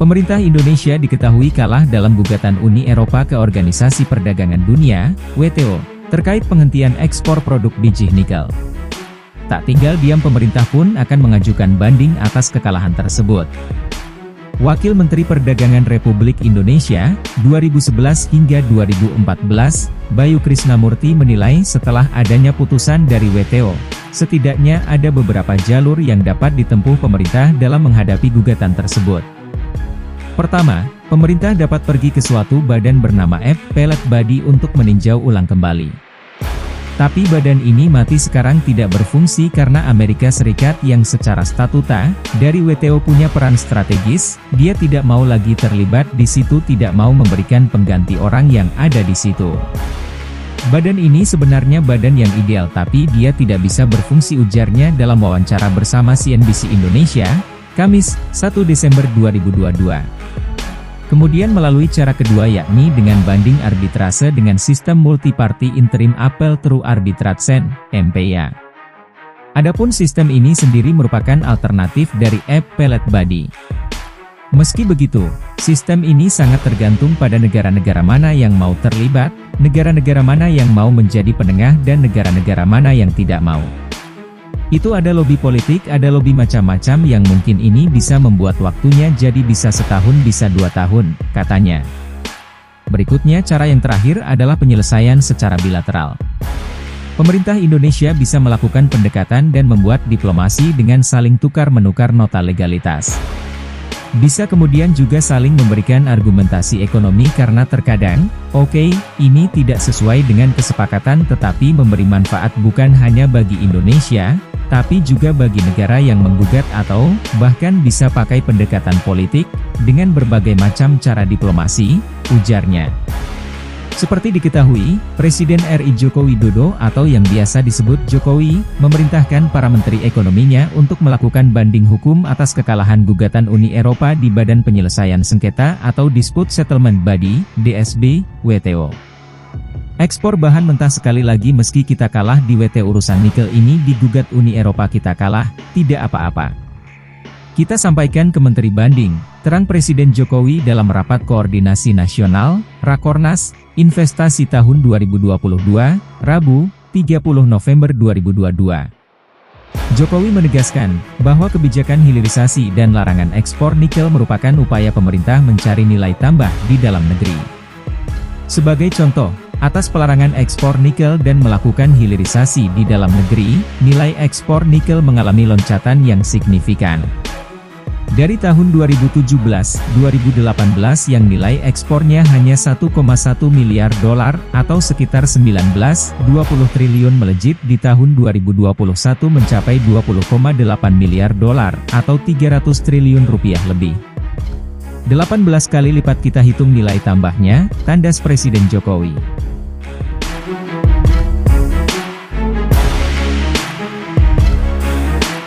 Pemerintah Indonesia diketahui kalah dalam gugatan Uni Eropa ke Organisasi Perdagangan Dunia, WTO, terkait penghentian ekspor produk biji nikel. Tak tinggal diam, pemerintah pun akan mengajukan banding atas kekalahan tersebut. Wakil Menteri Perdagangan Republik Indonesia, 2011 hingga 2014, Bayu Krisnamurti menilai setelah adanya putusan dari WTO, setidaknya ada beberapa jalur yang dapat ditempuh pemerintah dalam menghadapi gugatan tersebut. Pertama, pemerintah dapat pergi ke suatu badan bernama Appellate Body untuk meninjau ulang kembali. Tapi badan ini mati sekarang, tidak berfungsi karena Amerika Serikat yang secara statuta dari WTO punya peran strategis, dia tidak mau lagi terlibat di situ, tidak mau memberikan pengganti orang yang ada di situ. Badan ini sebenarnya badan yang ideal tapi dia tidak bisa berfungsi, ujarnya dalam wawancara bersama CNBC Indonesia, Kamis, 1 Desember 2022. Kemudian melalui cara kedua, yakni dengan banding arbitrase dengan sistem Multi-Party Interim Appel Through Arbitration, MPA. Adapun sistem ini sendiri merupakan alternatif dari Appellate Body. Meski begitu, sistem ini sangat tergantung pada negara-negara mana yang mau terlibat, negara-negara mana yang mau menjadi penengah dan negara-negara mana yang tidak mau. Itu ada lobby politik, ada lobby macam-macam yang mungkin ini bisa membuat waktunya jadi bisa setahun, bisa 2 tahun, katanya. Berikutnya, cara yang terakhir adalah penyelesaian secara bilateral. Pemerintah Indonesia bisa melakukan pendekatan dan membuat diplomasi dengan saling tukar-menukar nota legalitas. Bisa kemudian juga saling memberikan argumentasi ekonomi karena terkadang, oke, ini tidak sesuai dengan kesepakatan tetapi memberi manfaat bukan hanya bagi Indonesia, tapi juga bagi negara yang menggugat atau, bahkan bisa pakai pendekatan politik, dengan berbagai macam cara diplomasi, ujarnya. Seperti diketahui, Presiden RI Joko Widodo atau yang biasa disebut Jokowi, memerintahkan para menteri ekonominya untuk melakukan banding hukum atas kekalahan gugatan Uni Eropa di Badan Penyelesaian Sengketa atau Dispute Settlement Body, DSB, WTO. Ekspor bahan mentah sekali lagi, meski kita kalah di WTO urusan nikel ini digugat Uni Eropa, kita kalah, tidak apa-apa. Kita sampaikan ke Menteri Banding, terang Presiden Jokowi dalam rapat koordinasi nasional, Rakornas, Investasi tahun 2022, Rabu, 30 November 2022. Jokowi menegaskan, bahwa kebijakan hilirisasi dan larangan ekspor nikel merupakan upaya pemerintah mencari nilai tambah di dalam negeri. Sebagai contoh, atas pelarangan ekspor nikel dan melakukan hilirisasi di dalam negeri, nilai ekspor nikel mengalami loncatan yang signifikan. Dari tahun 2017-2018 yang nilai ekspornya hanya 1,1 miliar dolar atau sekitar 19-20 triliun, melejit di tahun 2021 mencapai 20,8 miliar dolar atau 300 triliun rupiah lebih. 18 kali lipat kita hitung nilai tambahnya, tandas Presiden Jokowi.